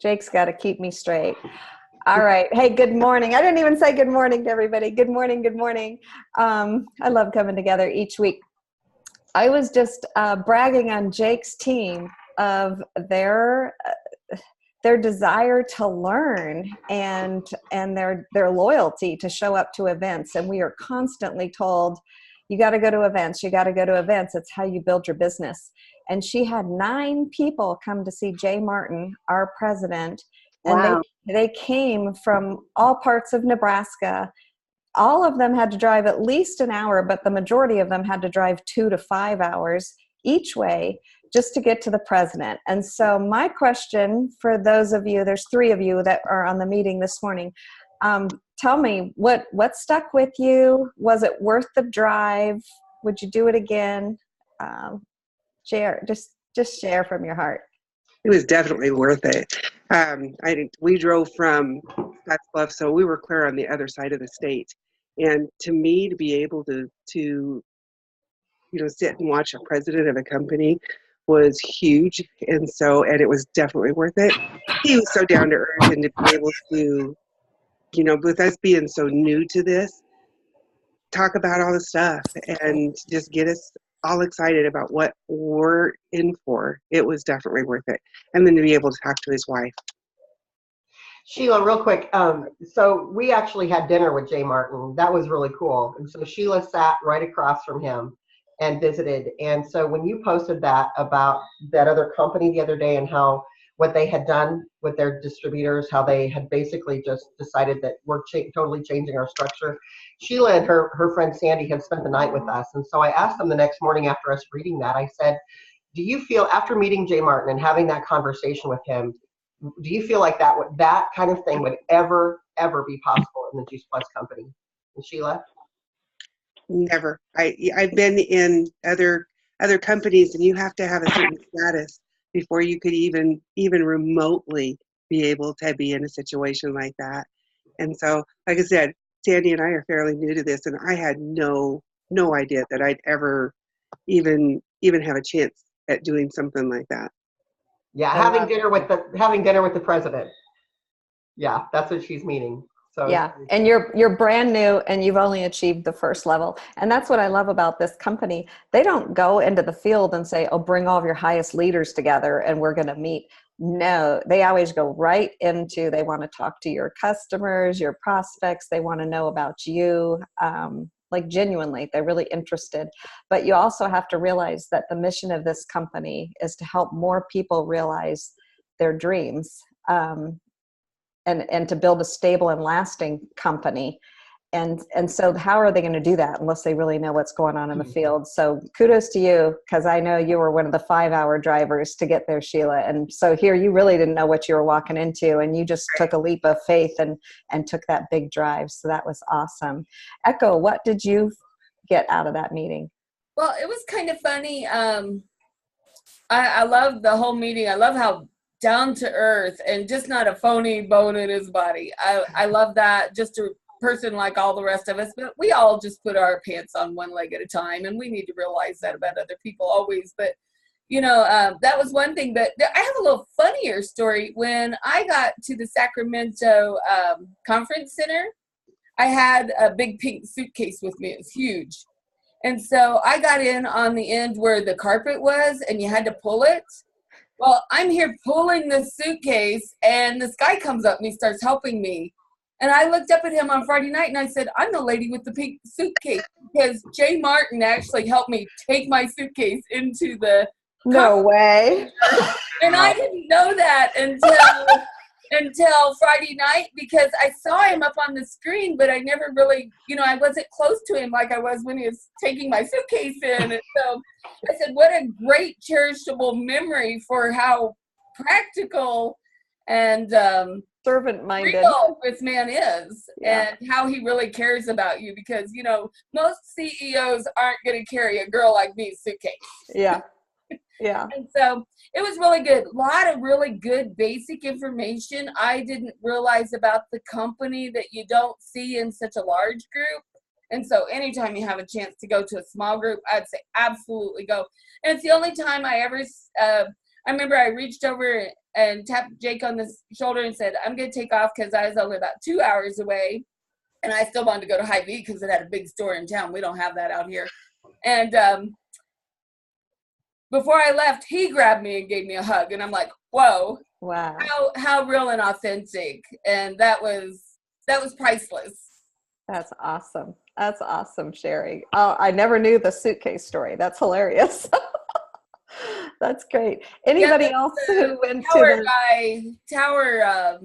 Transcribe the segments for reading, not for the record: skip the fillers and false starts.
Jake's got to keep me straight. All right. Hey, good morning. I didn't even say good morning to everybody. Good morning. Good morning. I love coming together each week. I was just bragging on Jake's team of their desire to learn and their loyalty to show up to events. And we are constantly told, you got to go to events. You got to go to events. It's how you build your business. And she had 9 people come to see Jay Martin, our president. And Wow. they came from all parts of Nebraska. All of them had to drive at least an hour, but the majority of them had to drive 2 to 5 hours each way just to get to the president. And so my question for those of you, there's 3 of you that are on the meeting this morning. Tell me what stuck with you? Was it worth the drive? Would you do it again? Share, just share from your heart. It was definitely worth it. We drove from Scottsbluff, so we were clear on the other side of the state. And to me, to be able to sit and watch a president of a company was huge. And it was definitely worth it. He was so down to earth, and to be able to, with us being so new to this, talk about all the stuff and just get us all excited about what we're in for. It was definitely worth it. And then to be able to talk to his wife. Sheila, real quick. So we actually had dinner with Jay Martin. That was really cool. And so Sheila sat right across from him and visited. And so when you posted that about that other company the other day and what they had done with their distributors, how they had basically just decided that we're totally changing our structure. Sheila and her friend Sandy had spent the night with us. And so I asked them the next morning after us reading that, I said, do you feel, after meeting Jay Martin and having that conversation with him, do you feel like that kind of thing would ever be possible in the Juice Plus company? And Sheila? Never. I've been in other companies, and you have to have a certain status before you could even remotely be able to be in a situation like that. And so, like I said, Sandy and I are fairly new to this, and I had no idea that I'd ever even have a chance at doing something like that. Yeah, having dinner with the president. Yeah, that's what she's meaning. So yeah, and you're brand new and you've only achieved the first level. And that's what I love about this company. They don't go into the field and say, oh, bring all of your highest leaders together and we're going to meet. No, they always go right into, they want to talk to your customers, your prospects. They want to know about you. Like genuinely, they're really interested. But you also have to realize that the mission of this company is to help more people realize their dreams. And to build a stable and lasting company. And so how are they going to do that unless they really know what's going on in the field? So kudos to you, because I know you were one of the 5-hour drivers to get there, Sheila. And so here you really didn't know what you were walking into, and you just took a leap of faith and took that big drive. So that was awesome. Echo, what did you get out of that meeting? Well, it was kind of funny. I love the whole meeting. I love how down to earth and just not a phony bone in his body. I love that. Just a person like all the rest of us, but we all just put our pants on one leg at a time, and we need to realize that about other people always. But that was one thing. But I have a little funnier story. When I got to the Sacramento conference center, I had a big pink suitcase with me. It was huge. And so I got in on the end where the carpet was, and you had to pull it. Well, I'm here pulling this suitcase, and this guy comes up and he starts helping me. And I looked up at him on Friday night, and I said, I'm the lady with the pink suitcase, because Jay Martin actually helped me take my suitcase into the No way. And I didn't know that until Friday night, because I saw him up on the screen, but I never really, I wasn't close to him like I was when he was taking my suitcase in. And so I said, what a great cherishable memory for how practical and servant-minded real this man is, yeah. And how he really cares about you, because, most CEOs aren't going to carry a girl like me's suitcase. Yeah. Yeah. And so it was really good. A lot of really good basic information I didn't realize about the company that you don't see in such a large group. And so anytime you have a chance to go to a small group, I'd say absolutely go. And it's the only time I ever, I remember I reached over and tapped Jake on the shoulder and said, I'm going to take off because I was only about 2 hours away. And I still wanted to go to Hy-Vee because it had a big store in town. We don't have that out here. And before I left, he grabbed me and gave me a hug. And I'm like, whoa. Wow. How real and authentic. And that was priceless. That's awesome. That's awesome, Sherry. Oh, I never knew the suitcase story. That's hilarious. That's great. Anybody else who went to the tower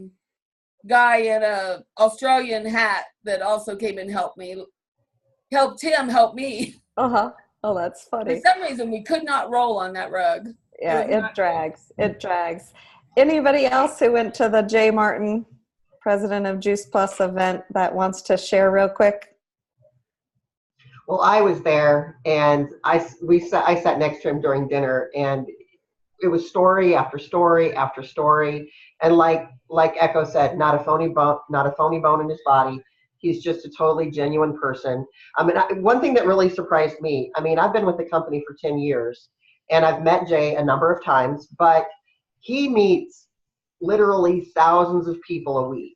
guy in a Australian hat that also came and helped him help me. Uh-huh. Oh, that's funny. For some reason we could not roll on that rug. Yeah, it drags. It drags. Anybody else who went to the Jay Martin President of Juice Plus event that wants to share real quick? Well, I was there, and I sat next to him during dinner, and it was story after story after story. And like Echo said, not a phony bone in his body. He's just a totally genuine person. I mean, one thing that really surprised me, I mean, I've been with the company for 10 years, and I've met Jay a number of times, but he meets literally thousands of people a week.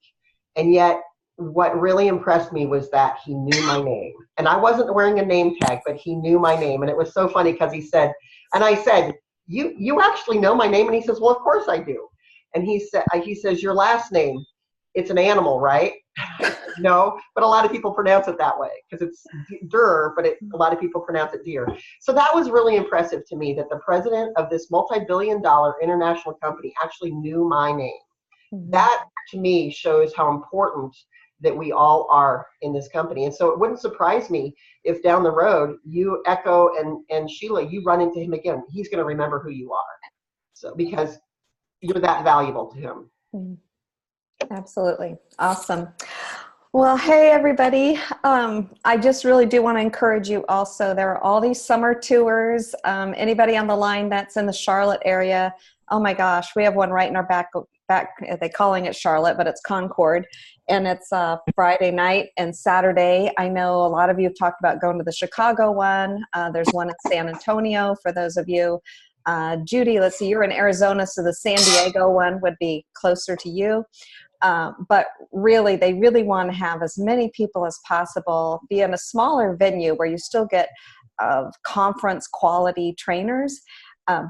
And yet, what really impressed me was that he knew my name. And I wasn't wearing a name tag, but he knew my name. And it was so funny because he said, and I said, you actually know my name? And he says, well, of course I do. And he says, your last name, it's an animal, right? No, but a lot of people pronounce it that way because it's der, but a lot of people pronounce it deer. So that was really impressive to me that the president of this multi-billion-dollar international company actually knew my name. Mm-hmm. That to me shows how important that we all are in this company. And so it wouldn't surprise me if down the road you, Echo and Sheila, you run into him again. He's going to remember who you are. So because you're that valuable to him. Mm-hmm. Absolutely. Awesome. Well, hey, everybody. I just really do want to encourage you also. There are all these summer tours. Anybody on the line that's in the Charlotte area, oh my gosh, we have one right in our back, they're calling it Charlotte, but it's Concord. And it's Friday night and Saturday. I know a lot of you have talked about going to the Chicago one. There's one in San Antonio for those of you. Judy, let's see, you're in Arizona, so the San Diego one would be closer to you. But really, they really want to have as many people as possible, be in a smaller venue where you still get conference quality trainers.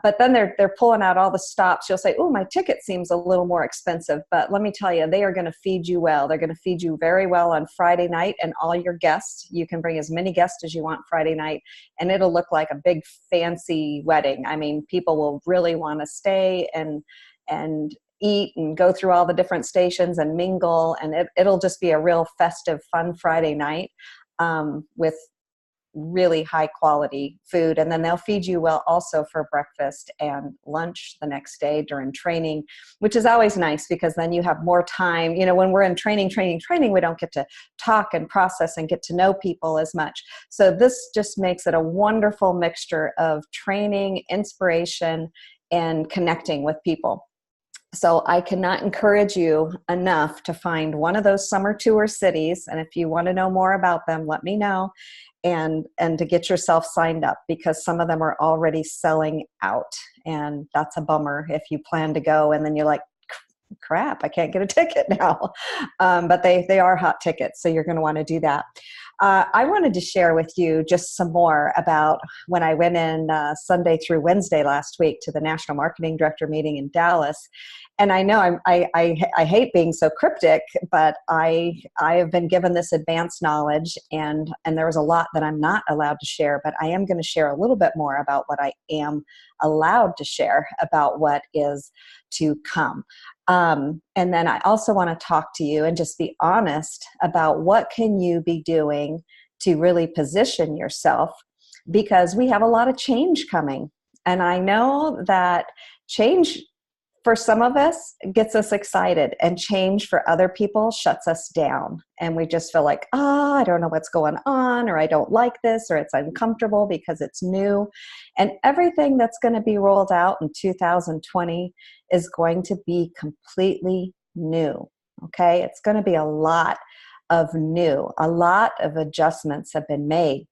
But then they're pulling out all the stops. You'll say, oh, my ticket seems a little more expensive. But let me tell you, they are going to feed you well. They're going to feed you very well on Friday night, and all your guests. You can bring as many guests as you want Friday night, and it'll look like a big fancy wedding. I mean, people will really want to stay and eat and go through all the different stations and mingle, and it'll just be a real festive, fun Friday night with really high quality food. And then they'll feed you well also for breakfast and lunch the next day during training, which is always nice because then you have more time. You know, when we're in training, we don't get to talk and process and get to know people as much. So this just makes it a wonderful mixture of training, inspiration, and connecting with people. So I cannot encourage you enough to find one of those summer tour cities. And if you want to know more about them, let me know. And to get yourself signed up, because some of them are already selling out. And that's a bummer if you plan to go and then you're like, crap, I can't get a ticket now. But they are hot tickets, so you're going to want to do that. I wanted to share with you just some more about when I went in Sunday through Wednesday last week to the National Marketing Director meeting in Dallas. And I know I hate being so cryptic, but I have been given this advanced knowledge, and there was a lot that I'm not allowed to share, but I am going to share a little bit more about what I am allowed to share about what is to come. And then I also want to talk to you and just be honest about what can you be doing to really position yourself, because we have a lot of change coming. And I know that change for some of us gets us excited, and change for other people shuts us down. And we just feel like, I don't know what's going on, or I don't like this, or it's uncomfortable because it's new. And everything that's going to be rolled out in 2020 is going to be completely new. Okay. It's going to be a lot of new, a lot of adjustments have been made.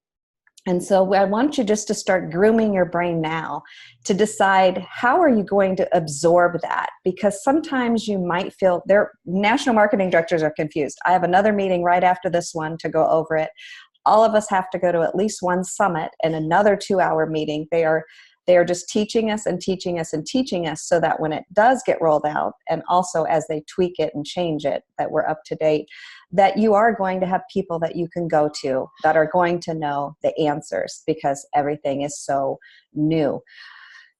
And so I want you just to start grooming your brain now to decide how are you going to absorb that, because sometimes you might feel their national marketing directors are confused. I have another meeting right after this one to go over it. All of us have to go to at least one summit and another 2-hour meeting. They are just teaching us and teaching us and teaching us so that when it does get rolled out, and also as they tweak it and change it, that we're up to date, that you are going to have people that you can go to that are going to know the answers, because everything is so new.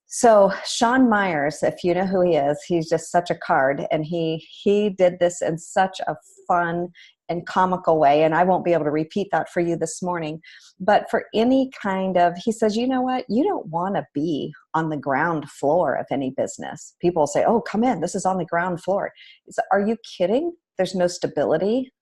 So Sean Myers, if you know who he is, he's just such a card, and he did this in such a fun and comical way, and I won't be able to repeat that for you this morning. But for any kind of, he says, you know what, you don't want to be on the ground floor of any business. People say, oh, come in, this is on the ground floor. Are you kidding? There's no stability.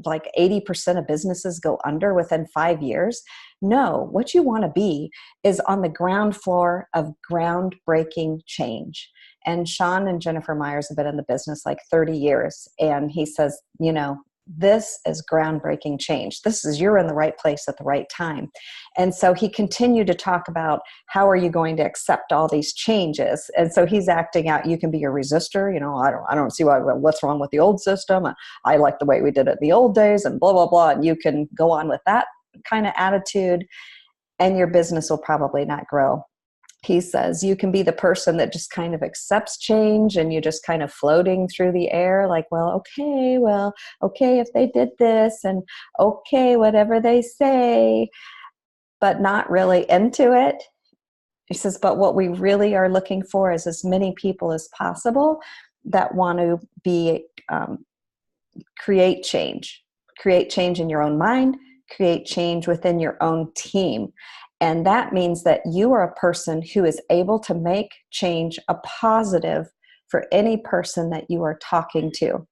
Like 80% of businesses go under within 5 years. No, what you want to be is on the ground floor of groundbreaking change. And Sean and Jennifer Myers have been in the business like 30 years. And he says, you know, this is groundbreaking change. This is, you're in the right place at the right time. And so he continued to talk about how are you going to accept all these changes. And so he's acting out, you can be a resistor. You know, I don't see what's wrong with the old system. I like the way we did it in the old days and blah, blah, blah. And you can go on with that kind of attitude and your business will probably not grow. He says you can be the person that just kind of accepts change and you're just kind of floating through the air like, well, okay, if they did this and okay, whatever they say, but not really into it. He says, but what we really are looking for is as many people as possible that want to be, create change in your own mind, create change within your own team. And that means that you are a person who is able to make change a positive for any person that you are talking to.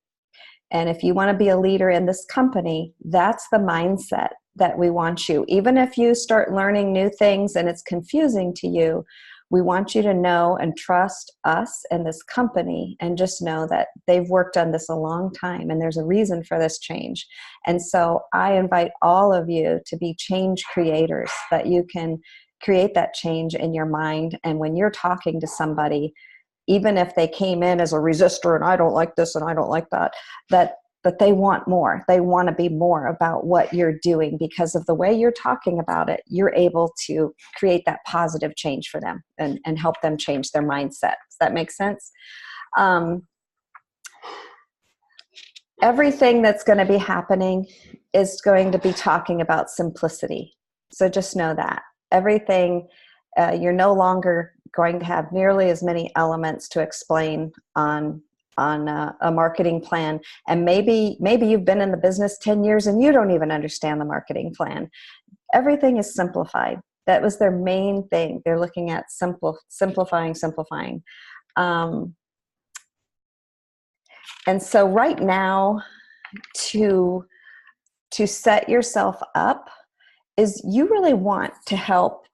And if you want to be a leader in this company, that's the mindset that we want you. Even if you start learning new things and it's confusing to you, we want you to know and trust us and this company and just know that they've worked on this a long time and there's a reason for this change. And so I invite all of you to be change creators, that you can create that change in your mind. And when you're talking to somebody, even if they came in as a resistor and I don't like this and I don't like that, that they want more. They want to be more about what you're doing because of the way you're talking about it. You're able to create that positive change for them and help them change their mindset. Does that make sense? Everything that's going to be happening is going to be talking about simplicity. So just know that. Everything, you're no longer going to have nearly as many elements to explain on a marketing plan. And maybe you've been in the business 10 years and you don't even understand the marketing plan. Everything is simplified. That was their main thing. They're looking at simplifying. And so right now, to set yourself up is you really want to help,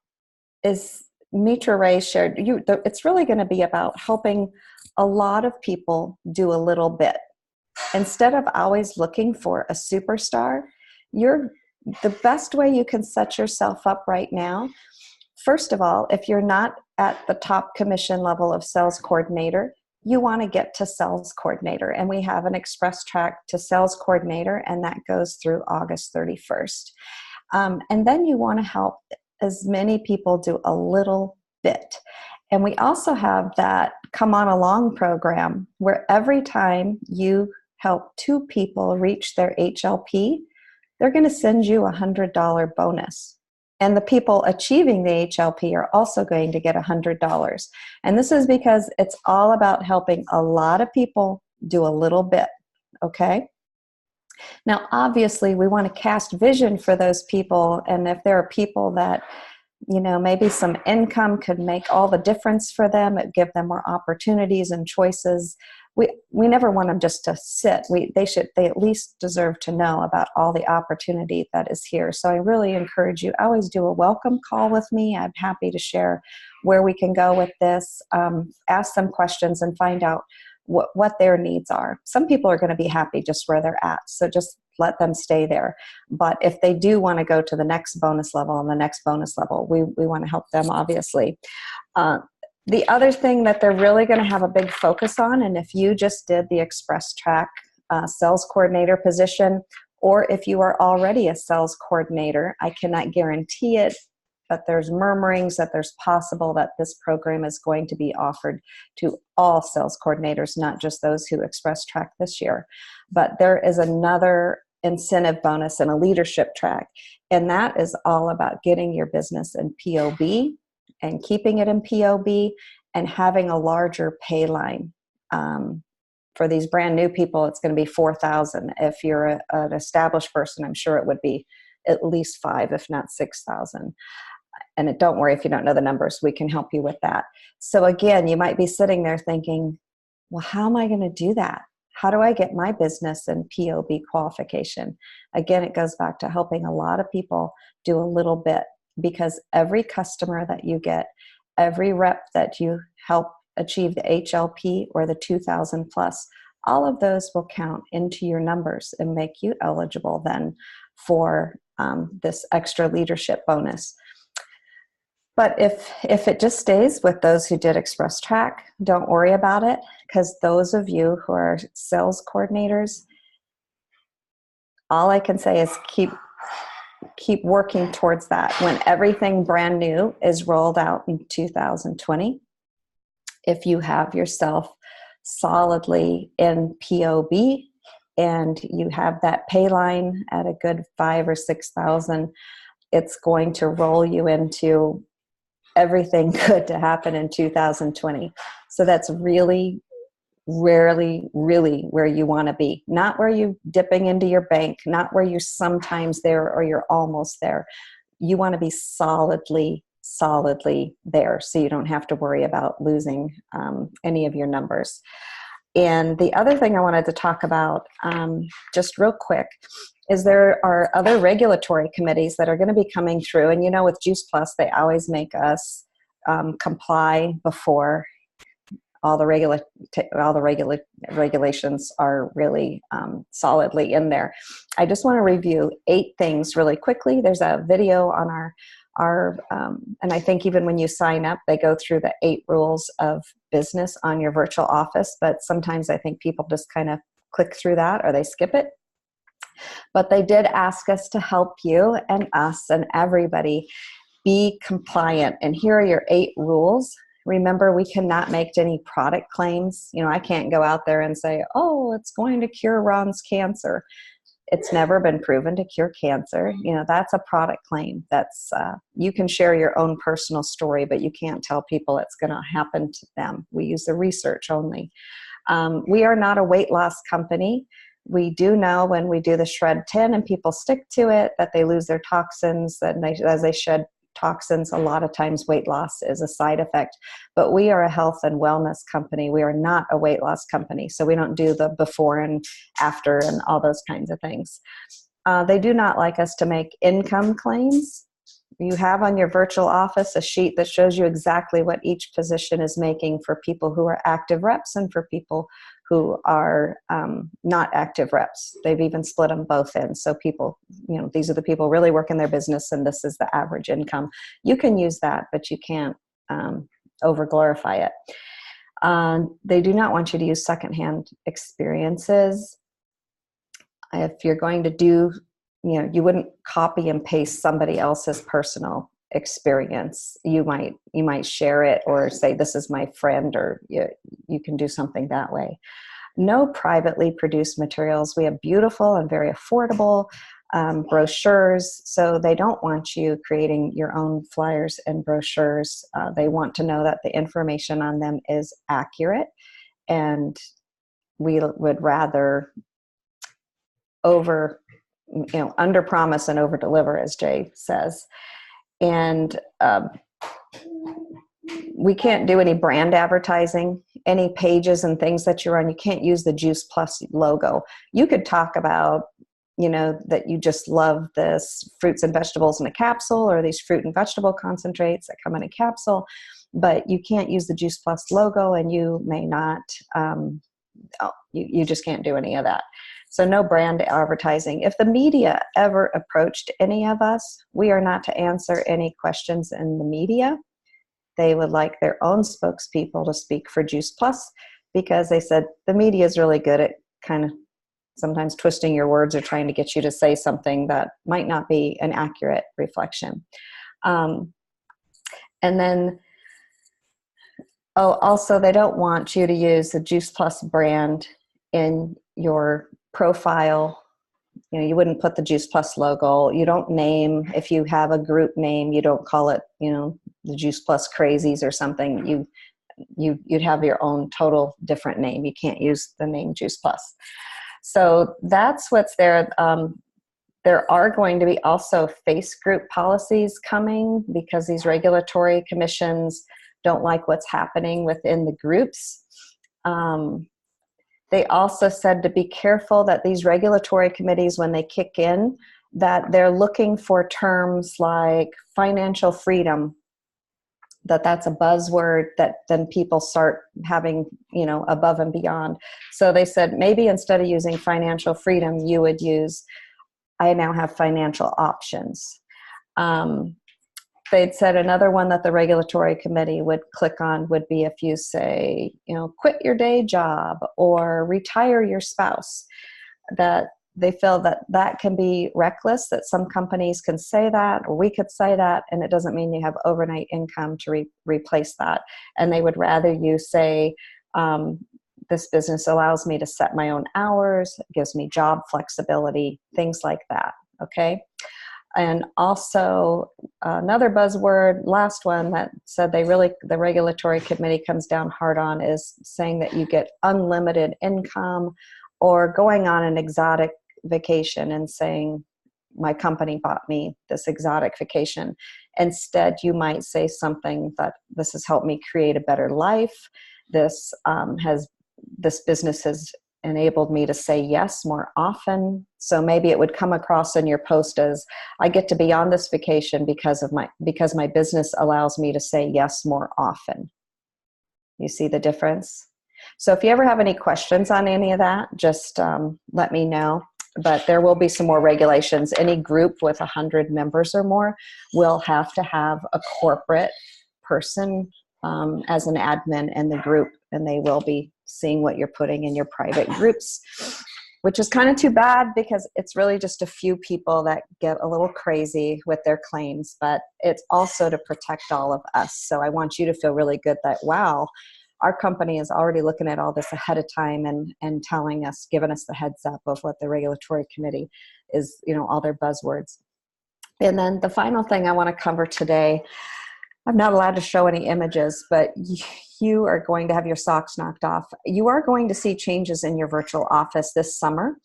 is Mitra Ray shared, it's really going to be about helping a lot of people do a little bit. Instead of always looking for a superstar, the best way you can set yourself up right now, first of all, if you're not at the top commission level of sales coordinator, you want to get to sales coordinator. And we have an express track to sales coordinator, and that goes through August 31st. And then you want to help as many people do a little bit. And we also have that Come On Along program where every time you help 2 people reach their HLP, they're going to send you a $100 bonus. And the people achieving the HLP are also going to get $100. And this is because it's all about helping a lot of people do a little bit, okay? Now, obviously, we want to cast vision for those people. And if there are people that, you know, maybe some income could make all the difference for them, it give them more opportunities and choices. We never want them just to sit. They at least deserve to know about all the opportunity that is here. So I really encourage you, always do a welcome call with me. I'm happy to share where we can go with this. Ask some questions and find out what their needs are. Some people are going to be happy just where they're at, so just let them stay there. But if they do want to go to the next bonus level and the next bonus level, we want to help them, obviously. The other thing that they're really going to have a big focus on, and if you just did the Express Track sales coordinator position, or if you are already a sales coordinator, I cannot guarantee it, but there's murmurings that there's possible that this program is going to be offered to all sales coordinators, not just those who Express Track this year. But there is another incentive bonus and a leadership track, and that is all about getting your business in POB and keeping it in POB and having a larger pay line. For these brand new people, it's going to be $4,000. If you're an established person, I'm sure it would be at least $5,000, if not $6,000. And don't worry if you don't know the numbers, we can help you with that. So again, you might be sitting there thinking, well, how am I going to do that? How do I get my business in POB qualification? Again, it goes back to helping a lot of people do a little bit, because every customer that you get, every rep that you help achieve the HLP or the 2,000 plus, all of those will count into your numbers and make you eligible then for this extra leadership bonus. But if it just stays with those who did Express Track, don't worry about it, because those of you who are sales coordinators, all I can say is keep working towards that. When everything brand new is rolled out in 2020, if you have yourself solidly in POB and you have that pay line at a good 5,000 or 6,000, it's going to roll you into everything good to happen in 2020. So that's really where you want to be. Not where you're dipping into your bank, not where you're sometimes there or you're almost there. You want to be solidly there, so you don't have to worry about losing any of your numbers. And the other thing I wanted to talk about just real quick is there are other regulatory committees that are going to be coming through. And with Juice Plus, they always make us comply before all the regulations are really solidly in there. I just want to review 8 things really quickly. There's a video on our and I think even when you sign up, they go through the 8 rules of business on your virtual office, but sometimes I think people just kind of click through that or they skip it. But they did ask us to help you and us and everybody be compliant. And here are your 8 rules. Remember, we cannot make any product claims. I can't go out there and say, oh, it's going to cure Ron's cancer. It's never been proven to cure cancer. That's a product claim. That's you can share your own personal story, but you can't tell people it's going to happen to them. We use the research only. We are not a weight loss company. We do know when we do the Shred 10 and people stick to it that they lose their toxins, that as they shed toxins, a lot of times weight loss is a side effect. But we are a health and wellness company. We are not a weight loss company. So we don't do the before and after and all those kinds of things. They do not like us to make income claims. You have on your virtual office a sheet that shows you exactly what each position is making for people who are active reps and for people who are not active reps. They've even split them both in. So people, these are the people really working their business and this is the average income. You can use that, but you can't over-glorify it. They do not want you to use secondhand experiences. If you're going to do, you wouldn't copy and paste somebody else's personal experience. You might share it or say, this is my friend, or you can do something that way. No privately produced materials. We have beautiful and very affordable brochures. So they don't want you creating your own flyers and brochures. They want to know that the information on them is accurate, and we would rather under promise and over deliver, as Jay says. And we can't do any brand advertising, any pages and things that you're on. You can't use the Juice Plus logo. You could talk about, that you just love this fruits and vegetables in a capsule or these fruit and vegetable concentrates that come in a capsule, but you can't use the Juice Plus logo, and you may not you just can't do any of that. So no brand advertising. If the media ever approached any of us, we are not to answer any questions in the media. They would like their own spokespeople to speak for Juice Plus, because they said the media is really good at kind of sometimes twisting your words or trying to get you to say something that might not be an accurate reflection. And then, also they don't want you to use the Juice Plus brand in your profile. You know, you wouldn't put the Juice Plus logo. You don't name, if you have a group name, you don't call it, you know, the Juice Plus Crazies or something. You'd have your own total different name. You can't use the name Juice Plus. So that's what's there. There are going to be also face group policies coming, because these regulatory commissions don't like what's happening within the groups. They also said to be careful that these regulatory committees, when they kick in, that they're looking for terms like financial freedom, that's a buzzword that then people start having, you know, above and beyond. So they said maybe instead of using financial freedom, you would use, I now have financial options. They'd said another one that the regulatory committee would click on would be if you say, you know, quit your day job or retire your spouse, that they feel that that can be reckless, that some companies can say that, or we could say that, and it doesn't mean you have overnight income to replace that. And they would rather you say, this business allows me to set my own hours, gives me job flexibility, things like that, okay? And also another buzzword, last one that said the regulatory committee comes down hard on is saying that you get unlimited income, or going on an exotic vacation and saying, my company bought me this exotic vacation. Instead, you might say something that this has helped me create a better life. This business has enabled me to say yes more often. So maybe it would come across in your post as, I get to be on this vacation because my business allows me to say yes more often. You see the difference? So if you ever have any questions on any of that, just let me know. But there will be some more regulations. Any group with 100 members or more will have to have a corporate person as an admin in the group, and they will be seeing what you're putting in your private groups, which is kind of too bad, because it's really just a few people that get a little crazy with their claims, but it's also to protect all of us. So I want you to feel really good that, wow, our company is already looking at all this ahead of time and telling us, giving us the heads up of what the regulatory committee is, you know, all their buzzwords. And then the final thing I want to cover today, I'm not allowed to show any images, but you are going to have your socks knocked off. You are going to see changes in your virtual office this summer.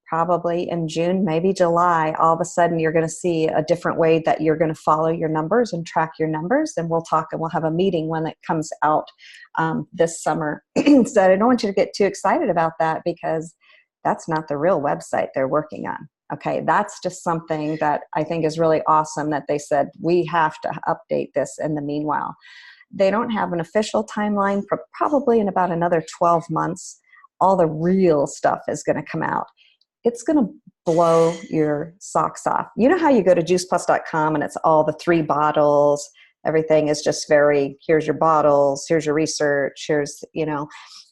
Probably in June, maybe July, all of a sudden you're going to see a different way that you're going to follow your numbers and track your numbers. And we'll talk, and we'll have a meeting when it comes out this summer. So I don't want you to get too excited about that, because that's not the real website they're working on. Okay, that's just something that I think is really awesome that they said we have to update this in the meanwhile. They don't have an official timeline. Probably in about another 12 months, all the real stuff is going to come out. It's going to blow your socks off. You know how you go to juiceplus.com and it's all the 3 bottles, everything is just very, here's your bottles, here's your research, here's, you know.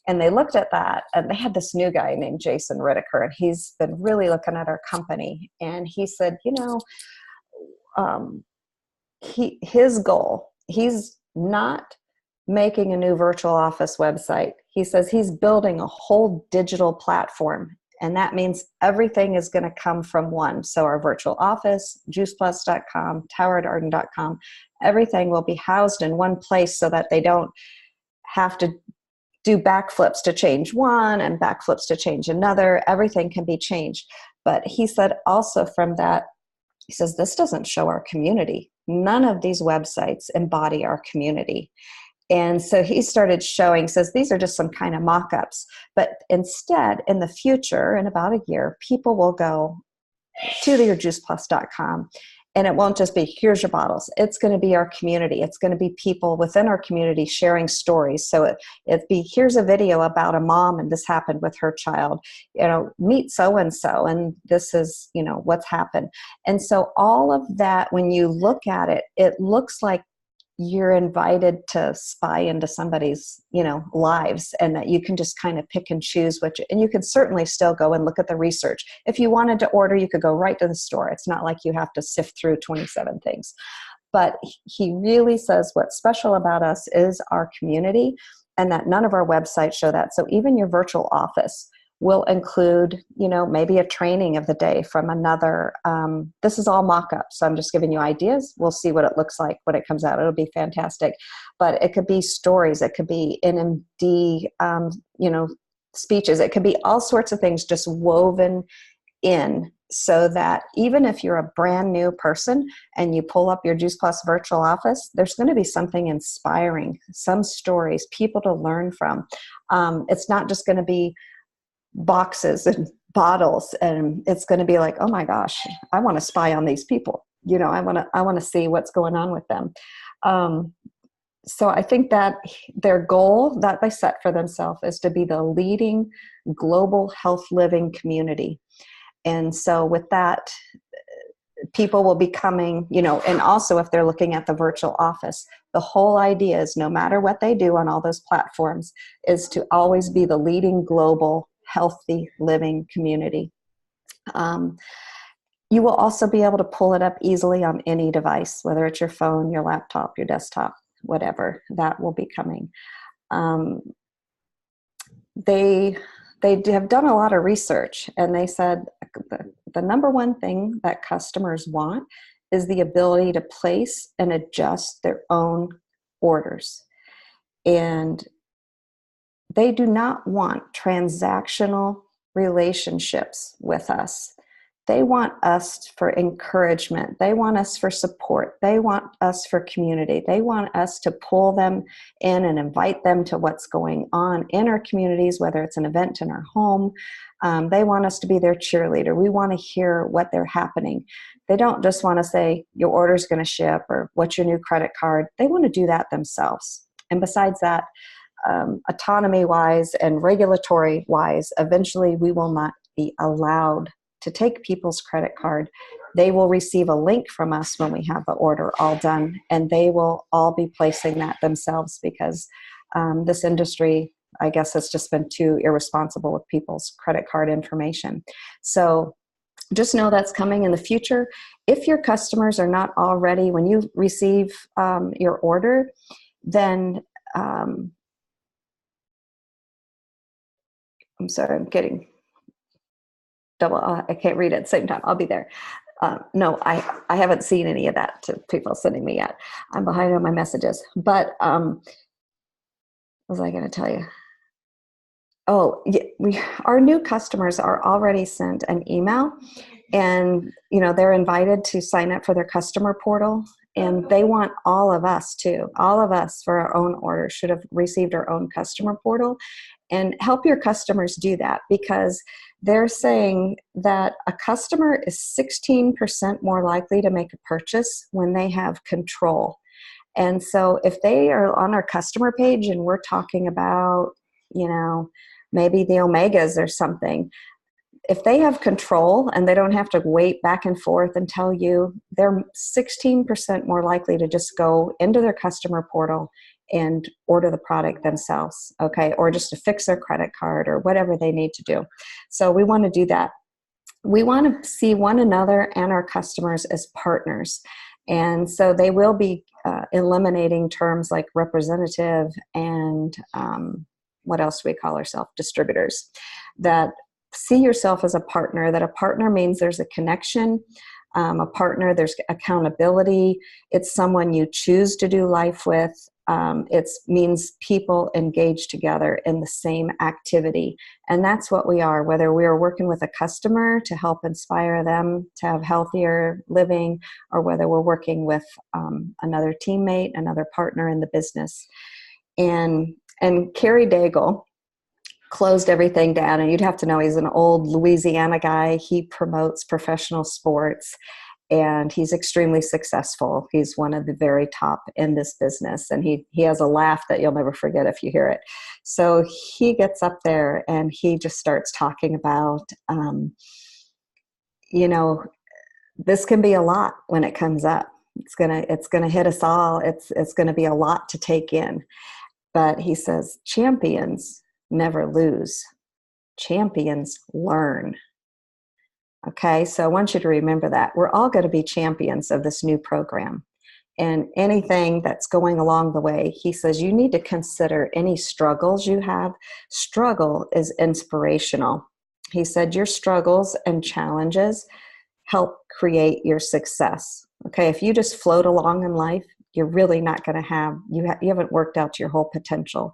And they looked at that, and they had this new guy named Jason Riddicker, and he's been really looking at our company. And he said, you know, his goal, he's not making a new virtual office website. He says he's building a whole digital platform, and that means everything is going to come from one. So our virtual office, juiceplus.com, toweratardent.com, everything will be housed in one place, so that they don't have to do backflips to change one and backflips to change another. Everything can be changed. But he said also from that, he says, this doesn't show our community. None of these websites embody our community. And so he started showing, says these are just some kind of mock-ups. But instead, in the future, in about a year, people will go to your juiceplus.com And it won't just be, here's your bottles. It's going to be our community. It's going to be people within our community sharing stories. So it'd be, here's a video about a mom and this happened with her child, meet so-and-so, and this is, what's happened. And so all of that, when you look at it, it looks like you're invited to spy into somebody's, lives, and that you can just kind of pick and choose and you can certainly still go and look at the research. If you wanted to order, you could go right to the store. It's not like you have to sift through 27 things. But he really says what's special about us is our community, and that none of our websites show that. So even your virtual office will include, maybe a training of the day from another. This is all mock-up, so I'm just giving you ideas. We'll see what it looks like when it comes out. It'll be fantastic. But it could be stories. It could be NMD, speeches. It could be all sorts of things just woven in, so that even if you're a brand new person and you pull up your Juice Plus virtual office, there's going to be something inspiring, some stories, people to learn from. It's not just going to be boxes and bottles, and it's going to be like, oh my gosh, I want to spy on these people. I want to see what's going on with them. So I think that their goal that they set for themselves is to be the leading global health living community. And so with that, people will be coming, and also if they're looking at the virtual office, the whole idea is, no matter what they do on all those platforms, is to always be the leading global healthy living community. You will also be able to pull it up easily on any device, whether it's your phone, your laptop, your desktop, whatever. That will be coming. They have done a lot of research, and they said the number one thing that customers want is the ability to place and adjust their own orders. And they do not want transactional relationships with us. They want us for encouragement. They want us for support. They want us for community. They want us to pull them in and invite them to what's going on in our communities, whether it's an event in our home. They want us to be their cheerleader. We want to hear what they're happening. They don't just want to say, your order's going to ship, or what's your new credit card. They want to do that themselves. And besides that, autonomy-wise and regulatory-wise, eventually we will not be allowed to take people's credit card. They will receive a link from us when we have the order all done, and they will all be placing that themselves, because this industry, I guess, has just been too irresponsible with people's credit card information. So just know that's coming in the future. If your customers are not already, when you receive your order, then I'm sorry, I'm getting double, I can't read at the same time. I'll be there. No, I haven't seen any of that to people sending me yet. I'm behind on my messages. But what was I going to tell you? Oh, yeah, our new customers are already sent an email, and they're invited to sign up for their customer portal. And they want all of us too. All of us for our own order should have received our own customer portal. And help your customers do that, because they're saying that a customer is 16% more likely to make a purchase when they have control. And so if they are on our customer page and we're talking about, maybe the Omegas or something, if they have control and they don't have to wait back and forth and tell you, they're 16% more likely to just go into their customer portal and order the product themselves, okay? Or just to fix their credit card or whatever they need to do. So we want to do that. We want to see one another and our customers as partners. And so they will be eliminating terms like representative and what else do we call ourselves? Distributors. That see yourself as a partner, that a partner means there's a connection. A partner, there's accountability. It's someone you choose to do life with. It means people engage together in the same activity. And that's what we are, whether we are working with a customer to help inspire them to have healthier living, or whether we're working with another teammate, another partner in the business. And Kerry Daigle closed everything down, and you'd have to know he's an old Louisiana guy. He promotes professional sports, and he's extremely successful. He's one of the very top in this business, and he has a laugh that you'll never forget if you hear it. So he gets up there and he just starts talking about, this can be a lot when it comes up. It's gonna hit us all. It's gonna be a lot to take in. But he says, champions never lose. Champions learn. Okay, so I want you to remember that. We're all going to be champions of this new program. And anything that's going along the way, he says, you need to consider any struggles you have. Struggle is inspirational. He said, your struggles and challenges help create your success. Okay, if you just float along in life, you're really not going to have, you haven't worked out your whole potential.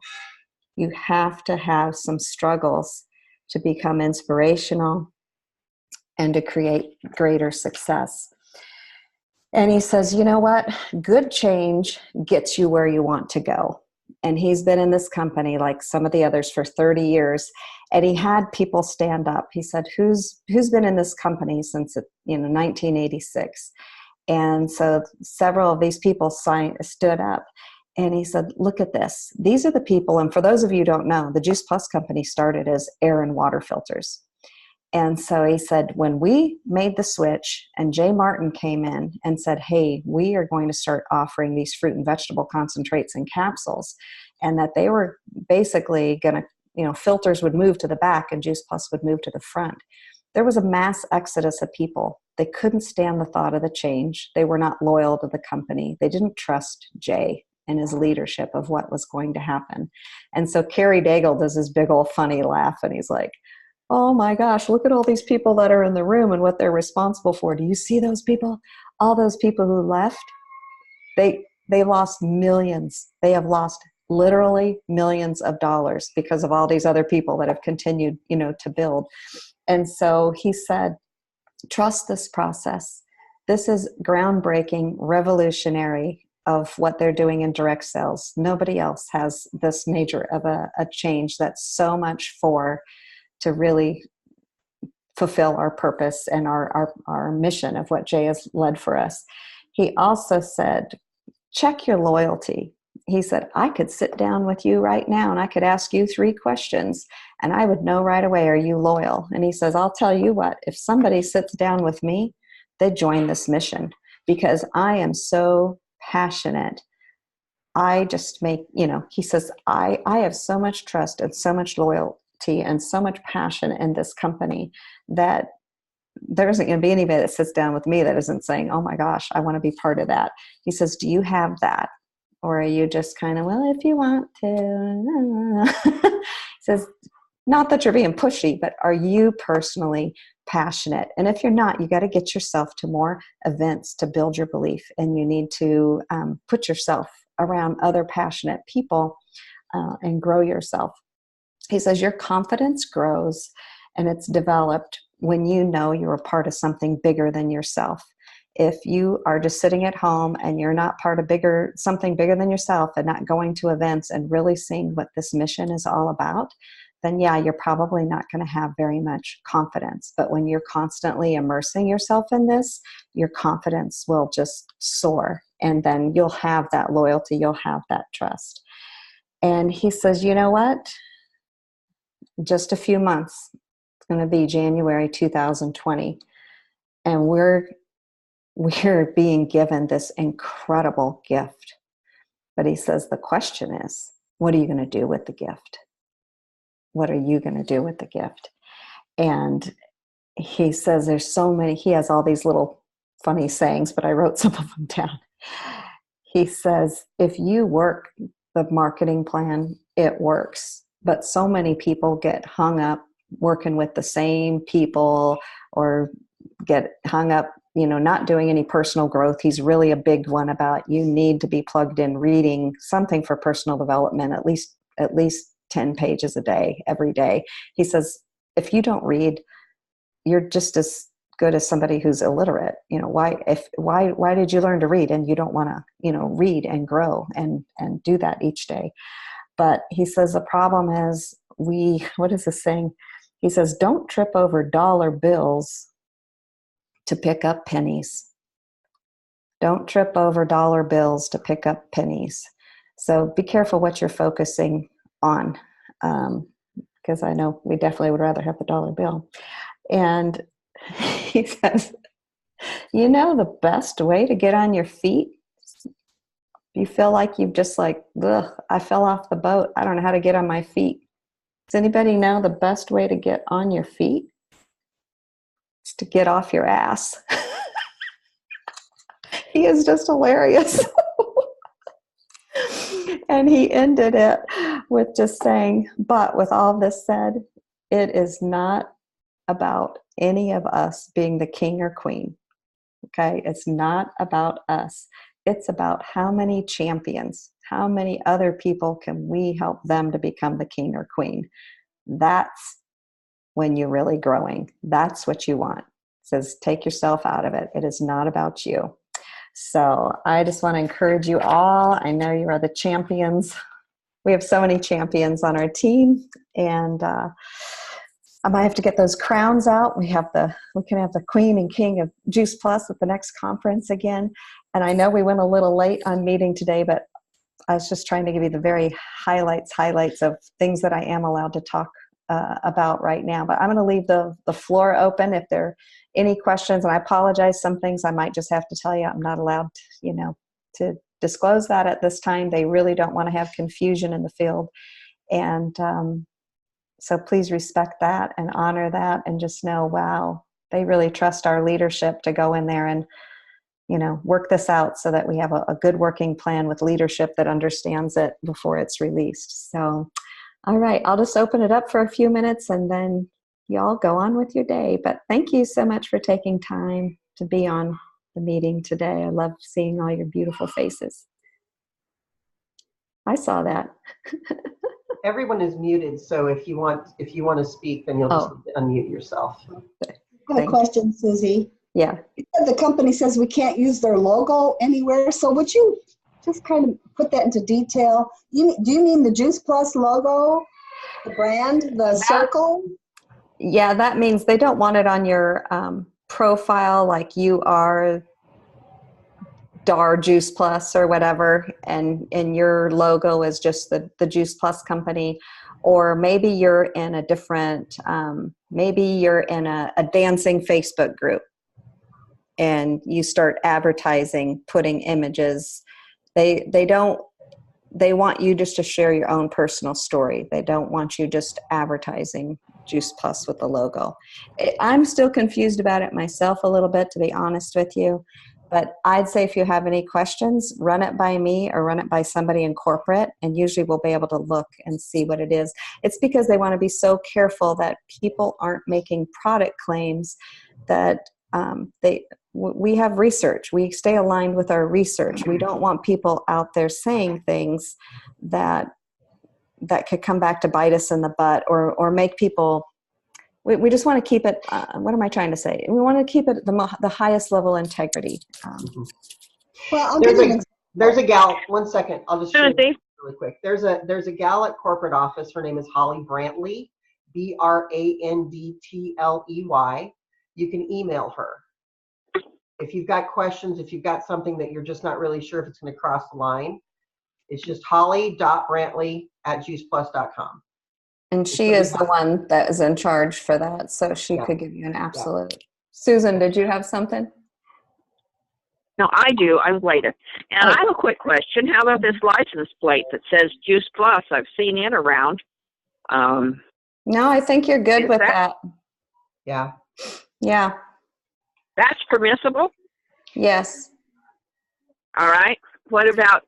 You have to have some struggles to become inspirational and to create greater success. And he says, you know what? Good change gets you where you want to go. And he's been in this company like some of the others for 30 years. And he had people stand up. He said, who's been in this company since 1986? And so several of these people stood up. And he said, look at this. These are the people. And for those of you who don't know, the Juice Plus company started as air and water filters. And so he said, when we made the switch and Jay Martin came in and said, hey, we are going to start offering these fruit and vegetable concentrates and capsules, and that they were basically going to, filters would move to the back and Juice Plus would move to the front. There was a mass exodus of people. They couldn't stand the thought of the change. They were not loyal to the company. They didn't trust Jay and his leadership of what was going to happen. And so Kerry Daigle does this big old funny laugh, and he's like, oh my gosh, look at all these people that are in the room and what they're responsible for. Do you see those people? All those people who left, they lost millions. They have lost literally millions of dollars because of all these other people that have continued, to build. And so he said, trust this process. This is groundbreaking, revolutionary of what they're doing in direct sales. Nobody else has this major of a change that's so much to really fulfill our purpose and our mission of what Jay has led for us. He also said, check your loyalty. He said, I could sit down with you right now and I could ask you 3 questions and I would know right away, are you loyal? And he says, I'll tell you what, if somebody sits down with me, they join this mission because I am so passionate. I just make, he says, I have so much trust and so much loyalty and so much passion in this company that there isn't going to be anybody that sits down with me that isn't saying, oh my gosh, I want to be part of that. He says, do you have that? Or are you just kind of, well, if you want to? He says, not that you're being pushy, but are you personally passionate? And if you're not, you got to get yourself to more events to build your belief. And you need to put yourself around other passionate people and grow yourself. He says your confidence grows and it's developed when you know you're a part of something bigger than yourself. If you are just sitting at home and you're not part of something bigger than yourself and not going to events and really seeing what this mission is all about, then yeah, you're probably not going to have very much confidence. But when you're constantly immersing yourself in this, your confidence will just soar. And then you'll have that loyalty, you'll have that trust. And he says, you know what? Just a few months, it's going to be January 2020. And we're being given this incredible gift. But he says, the question is, what are you going to do with the gift? What are you going to do with the gift? And he says there's so many, he has all these little funny sayings, but I wrote some of them down. He says, if you work the marketing plan, it works. But so many people get hung up working with the same people or get hung up, not doing any personal growth. He's really a big one about you need to be plugged in reading something for personal development, at least 10 pages a day, every day. He says, if you don't read, you're just as good as somebody who's illiterate. Why did you learn to read and you don't want to, read and grow and do that each day? But he says the problem is what is this saying? He says, don't trip over dollar bills to pick up pennies. Don't trip over dollar bills to pick up pennies. So be careful what you're focusing on, because I know we definitely would rather have the dollar bill. And he says, you know, the best way to get on your feet, you feel like you've just like, ugh, I fell off the boat. I don't know how to get on my feet. Does anybody know the best way to get on your feet? It's to get off your ass. He is just hilarious. And he ended it with just saying, but with all this said, it is not about any of us being the king or queen. Okay? It's not about us. It's about how many champions, how many other people can we help them to become the king or queen. That's when you're really growing. That's what you want. It says, take yourself out of it. It is not about you. So I just want to encourage you all. I know you are the champions. We have so many champions on our team, and I might have to get those crowns out. We can have the queen and king of Juice Plus at the next conference again. And I know we went a little late on meeting today, but I was just trying to give you the very highlights of things that I am allowed to talk about right now. But I'm going to leave the floor open if there are any questions. And I apologize, some things I might just have to tell you. I'm not allowed, to disclose that at this time. They really don't want to have confusion in the field. And so please respect that and honor that, and just know, wow, they really trust our leadership to go in there and, work this out so that we have a good working plan with leadership that understands it before it's released. So, all right, I'll just open it up for a few minutes and then y'all go on with your day. But thank you so much for taking time to be on the meeting today. I love seeing all your beautiful faces. I saw that. Everyone is muted, so if you want to speak, then you'll just unmute yourself. I have a question, Susie. Yeah. The company says we can't use their logo anywhere, so would you just kind of put that into detail? Do you mean the Juice Plus logo, the brand, the circle? Yeah, that means they don't want it on your profile, like you are DAR Juice Plus or whatever, and your logo is just the Juice Plus company. Or maybe you're in a different, maybe you're in a dancing Facebook group and you start advertising, putting images. They want you just to share your own personal story. They don't want you just advertising Juice Plus with the logo. I'm still confused about it myself a little bit, to be honest with you. But I'd say if you have any questions, run it by me or run it by somebody in corporate, and usually we'll be able to look and see what it is. It's because they want to be so careful that people aren't making product claims that we have research. We stay aligned with our research. We don't want people out there saying things that could come back to bite us in the butt or make people. We just want to keep it. What am I trying to say? We want to keep it the highest level integrity. Well, there's a gal. 1 second. I'll just show you Susie? really quick. There's a gal at corporate office. Her name is Holly Brantley, Brandtley. You can email her. If you've got questions, if you've got something that you're just not really sure if it's going to cross the line, it's just holly.brantley@juiceplus.com. And she is the one that is in charge for that, so she could give you an absolute. Yeah. Susan, did you have something? No, I do. I was later. And I have a quick question. How about this license plate that says Juice Plus? I've seen it around. No, I think you're good with that. Yeah. Yeah. That's permissible? Yes. All right. What about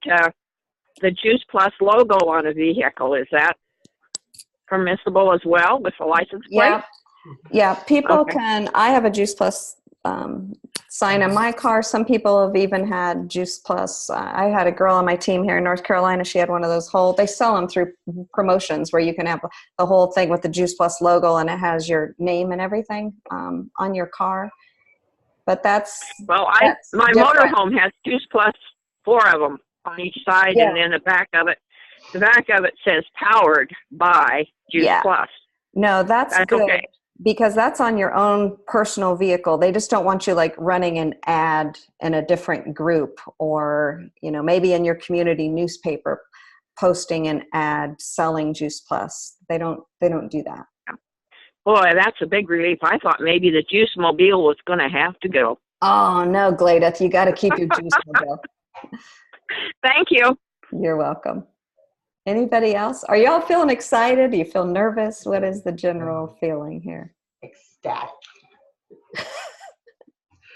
the Juice Plus logo on a vehicle? Is that permissible as well with the license plate? Yeah. People can. I have a Juice Plus sign on my car. Some people have even had Juice Plus. I had a girl on my team here in North Carolina. She had one of those they sell them through promotions where you can have the whole thing with the Juice Plus logo and it has your name and everything on your car. But my motorhome has Juice Plus, 4 of them on each side, and then the back of it says powered by Juice Plus. No, that's good. Okay. because that's on your own personal vehicle. They just don't want you like running an ad in a different group, or, maybe in your community newspaper, posting an ad selling Juice Plus. They don't do that. Boy, that's a big relief. I thought maybe the Juice Mobile was going to have to go. Oh no, Glada, you got to keep your Juice Mobile. Thank you. You're welcome. Anybody else? Are y'all feeling excited? Do you feel nervous? What is the general feeling here? Ecstatic.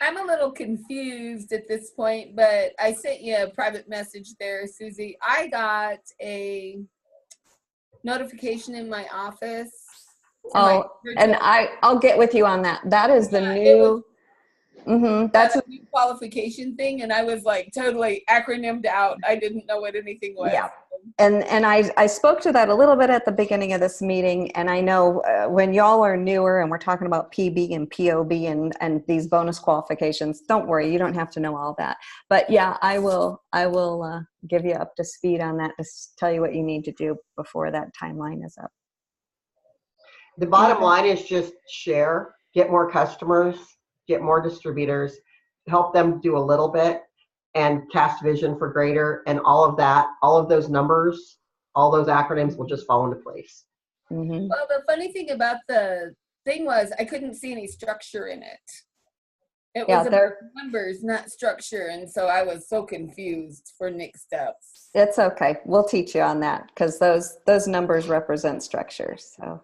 I'm a little confused at this point, but I sent you a private message there, Susie. I got a notification in my office. And I'll get with you on that. That is the new. That's a new qualification thing, and I was like totally acronymed out. I didn't know what anything was. Yeah. And I spoke to that a little bit at the beginning of this meeting, and I know when y'all are newer and we're talking about PB and POB and these bonus qualifications, don't worry, you don't have to know all that. But yeah, I will give you up to speed on that, to tell you what you need to do before that timeline is up. The bottom line is just share, get more customers, get more distributors, help them do a little bit, and cast vision for greater, and all of that, all of those numbers, all those acronyms will just fall into place. Mm-hmm. Well, the funny thing about the thing was I couldn't see any structure in it. It was about numbers, not structure, and so I was so confused for next steps. It's okay. We'll teach you on that, because those numbers represent structures. So.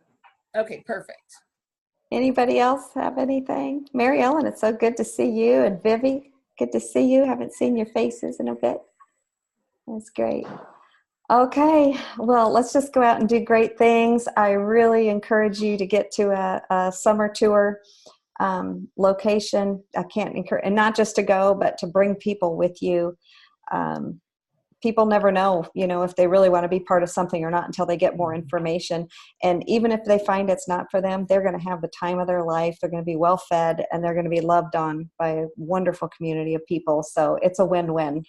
Okay, perfect. Anybody else have anything? Mary Ellen, it's so good to see you. And Vivi, good to see you. Haven't seen your faces in a bit. That's great. Okay, well, let's just go out and do great things. I really encourage you to get to a summer tour location. I can't encourage, and not just to go, but to bring people with you. People never know, if they really want to be part of something or not until they get more information. And even if they find it's not for them, they're going to have the time of their life. They're going to be well fed, and they're going to be loved on by a wonderful community of people. So it's a win-win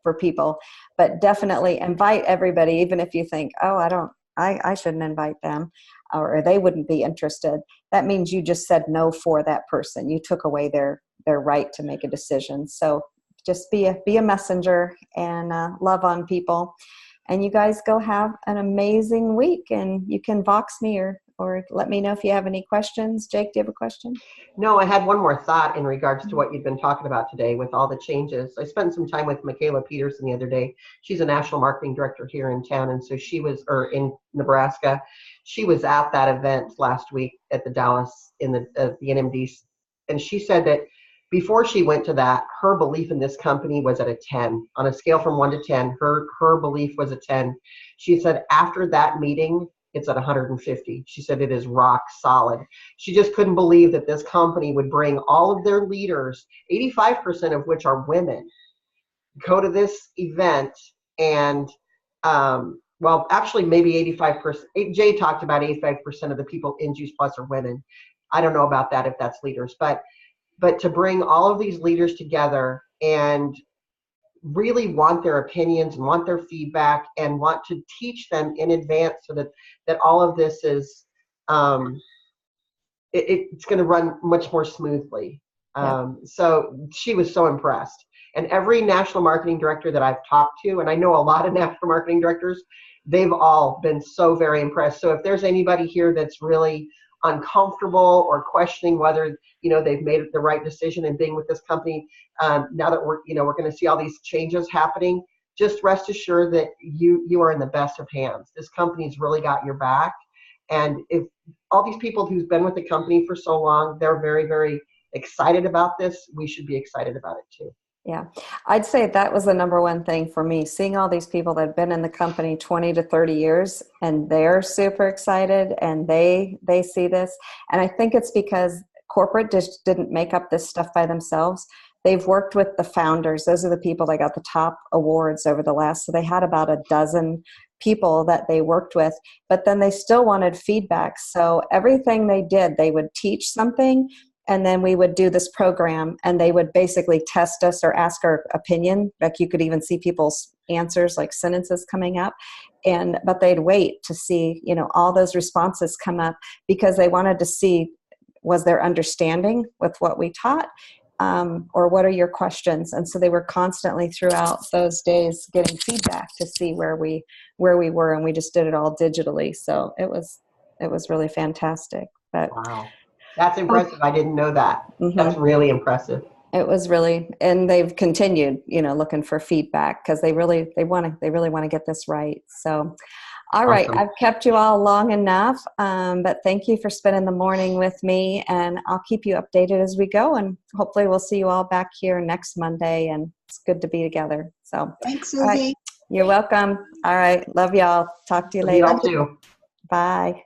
for people. But definitely invite everybody, even if you think, oh, I shouldn't invite them, or they wouldn't be interested. That means you just said no for that person. You took away their right to make a decision. So just be a messenger and love on people. And you guys go have an amazing week. And you can Vox me or let me know if you have any questions. Jake, do you have a question? No, I had one more thought in regards to what you've been talking about today with all the changes. I spent some time with Michaela Peterson the other day. She's a national marketing director here in town. And so in Nebraska. She was at that event last week at the Dallas in the NMD. And she said that before she went to that, her belief in this company was at a 10. On a scale from 1 to 10, her belief was a 10. She said after that meeting, it's at 150. She said it is rock solid. She just couldn't believe that this company would bring all of their leaders, 85% of which are women, go to this event and, actually maybe 85%. Jay talked about 85% of the people in Juice Plus are women. I don't know about that if that's leaders, but to bring all of these leaders together and really want their opinions and want their feedback and want to teach them in advance so that all of this is, it's going to run much more smoothly. So she was so impressed. And every national marketing director that I've talked to, and I know a lot of national marketing directors, they've all been so very impressed. So if there's anybody here that's really uncomfortable or questioning whether they've made the right decision in being with this company, now that we're going to see all these changes happening, just rest assured that you are in the best of hands. This company's really got your back, and if all these people who've been with the company for so long, they're very, very excited about this, we should be excited about it too. Yeah, I'd say that was the number one thing for me, seeing all these people that have been in the company 20 to 30 years, and they're super excited and they see this. And I think it's because corporate just didn't make up this stuff by themselves. They've worked with the founders. Those are the people that got the top awards over the last, so they had about a dozen people that they worked with, but then they still wanted feedback. So everything they did, they would teach something, and then we would do this program, and they would basically test us or ask our opinion. Like you could even see people's answers, like sentences coming up. but they'd wait to see, all those responses come up because they wanted to see, was there understanding with what we taught? Or what are your questions? And so they were constantly throughout those days getting feedback to see where we were, and we just did it all digitally. So it was really fantastic. But wow, that's impressive. I didn't know that. Mm-hmm. That's really impressive. It was really, and they've continued, looking for feedback because they really want to get this right. So, all right, Awesome. I've kept you all long enough, but thank you for spending the morning with me, and I'll keep you updated as we go, and hopefully we'll see you all back here next Monday, and it's good to be together. So, Thanks, all right, Susie. you're welcome. All right, love y'all. Talk to you later. Y'all too. Bye.